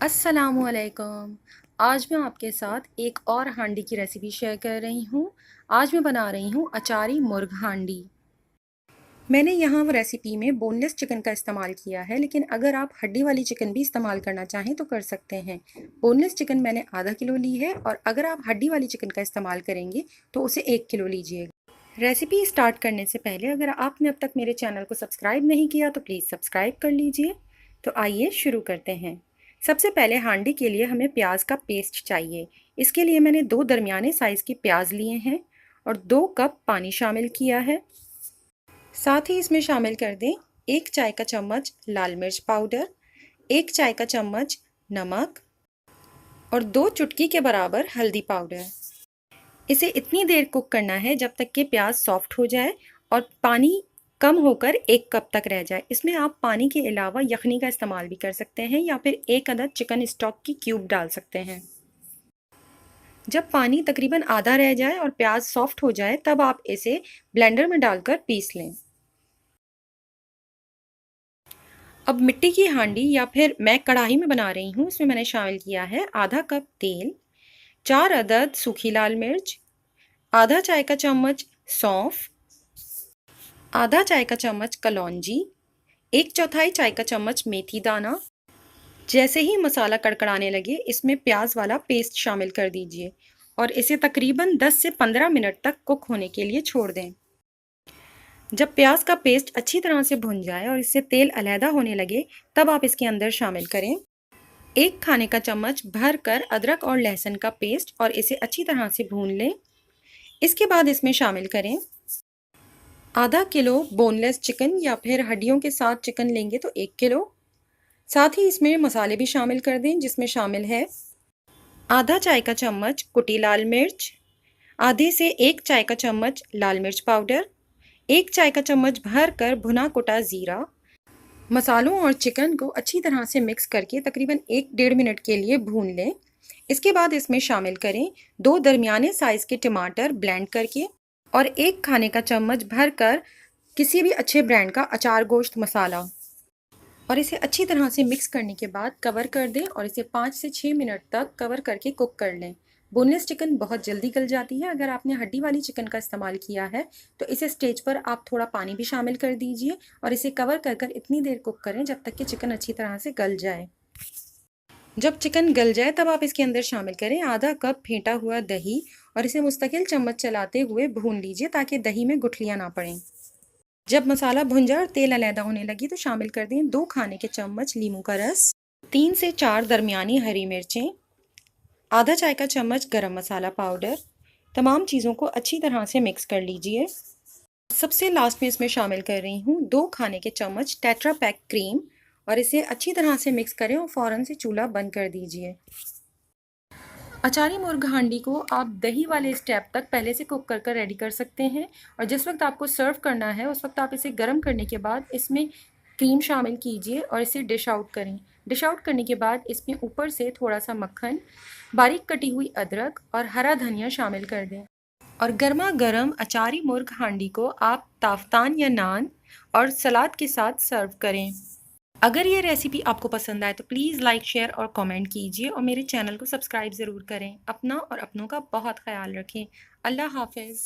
अस्सलामुअलैकुम। आज मैं आपके साथ एक और हांडी की रेसिपी शेयर कर रही हूँ। आज मैं बना रही हूँ अचारी मुर्ग हांडी। मैंने यहाँ रेसिपी में बोनलेस चिकन का इस्तेमाल किया है, लेकिन अगर आप हड्डी वाली चिकन भी इस्तेमाल करना चाहें तो कर सकते हैं। बोनलेस चिकन मैंने आधा किलो ली है और अगर आप हड्डी वाली चिकन का इस्तेमाल करेंगे तो उसे 1 किलो लीजिएगा। रेसिपी स्टार्ट करने से पहले अगर आपने अब तक मेरे चैनल को सब्सक्राइब नहीं किया तो प्लीज़ सब्सक्राइब कर लीजिए। तो आइए शुरू करते हैं। सबसे पहले हांडी के लिए हमें प्याज का पेस्ट चाहिए। इसके लिए मैंने 2 दरमियाने साइज़ के प्याज लिए हैं और 2 कप पानी शामिल किया है। साथ ही इसमें शामिल कर दें 1 चाय का चम्मच लाल मिर्च पाउडर, 1 चाय का चम्मच नमक और 2 चुटकी के बराबर हल्दी पाउडर। इसे इतनी देर कुक करना है जब तक कि प्याज सॉफ्ट हो जाए और पानी कम होकर 1 कप तक रह जाए। इसमें आप पानी के अलावा यखनी का इस्तेमाल भी कर सकते हैं या फिर 1 अदद चिकन स्टॉक की क्यूब डाल सकते हैं। जब पानी तकरीबन आधा रह जाए और प्याज सॉफ्ट हो जाए तब आप इसे ब्लेंडर में डालकर पीस लें। अब मिट्टी की हांडी या फिर मैं कढ़ाई में बना रही हूँ, इसमें मैंने शामिल किया है आधा कप तेल, 4 अदद सूखी लाल मिर्च, आधा चाय का चम्मच सौंफ, आधा चाय का चम्मच कलौंजी, 1/4 चाय का चम्मच मेथी दाना। जैसे ही मसाला कड़कड़ाने लगे इसमें प्याज वाला पेस्ट शामिल कर दीजिए और इसे तकरीबन 10 से 15 मिनट तक कुक होने के लिए छोड़ दें। जब प्याज का पेस्ट अच्छी तरह से भुन जाए और इससे तेल अलहदा होने लगे तब आप इसके अंदर शामिल करें 1 खाने का चम्मच भर कर अदरक और लहसुन का पेस्ट और इसे अच्छी तरह से भून लें। इसके बाद इसमें शामिल करें आधा किलो बोनलेस चिकन या फिर हड्डियों के साथ चिकन लेंगे तो 1 किलो। साथ ही इसमें मसाले भी शामिल कर दें जिसमें शामिल है आधा चाय का चम्मच कुटी लाल मिर्च, आधे से 1 चाय का चम्मच लाल मिर्च पाउडर, 1 चाय का चम्मच भर कर भुना कुटा ज़ीरा। मसालों और चिकन को अच्छी तरह से मिक्स करके तकरीबन 1-1.5 मिनट के लिए भून लें। इसके बाद इसमें शामिल करें 2 दरमियाने साइज़ के टमाटर ब्लेंड करके और 1 खाने का चम्मच भर कर किसी भी अच्छे ब्रांड का अचार गोश्त मसाला और इसे अच्छी तरह से मिक्स करने के बाद कवर कर दें और इसे 5 से 6 मिनट तक कवर करके कुक कर लें। बोनलेस चिकन बहुत जल्दी गल जाती है। अगर आपने हड्डी वाली चिकन का इस्तेमाल किया है तो इस स्टेज पर आप थोड़ा पानी भी शामिल कर दीजिए और इसे कवर कर कर इतनी देर कुक करें जब तक कि चिकन अच्छी तरह से गल जाए। जब चिकन गल जाए तब आप इसके अंदर शामिल करें आधा कप फेंटा हुआ दही और इसे मुस्तकिल चम्मच चलाते हुए भून लीजिए ताकि दही में गुठलियाँ ना पड़ें। जब मसाला भुन जाए और तेल अलहदा होने लगी तो शामिल कर दें 2 खाने के चम्मच नींबू का रस, 3 से 4 दरमियानी हरी मिर्चें, आधा चाय का चम्मच गरम मसाला पाउडर। तमाम चीज़ों को अच्छी तरह से मिक्स कर लीजिए। सबसे लास्ट में इसमें शामिल कर रही हूँ 2 खाने के चम्मच टेट्रा पैक क्रीम और इसे अच्छी तरह से मिक्स करें और फ़ौरन से चूल्हा बंद कर दीजिए। अचारी मुर्ग हांडी को आप दही वाले स्टेप तक पहले से कुक कर कर रेडी कर सकते हैं और जिस वक्त आपको सर्व करना है उस वक्त आप इसे गर्म करने के बाद इसमें क्रीम शामिल कीजिए और इसे डिश आउट करें। डिश आउट करने के बाद इसमें ऊपर से थोड़ा सा मक्खन, बारीक कटी हुई अदरक और हरा धनिया शामिल कर दें और गर्मा गर्म अचारी मुर्ग हांडी को आप ताफ्तान या नान और सलाद के साथ सर्व करें। अगर ये रेसिपी आपको पसंद आए तो प्लीज़ लाइक, शेयर और कमेंट कीजिए और मेरे चैनल को सब्सक्राइब ज़रूर करें। अपना और अपनों का बहुत ख्याल रखें। अल्लाह हाफ़िज़।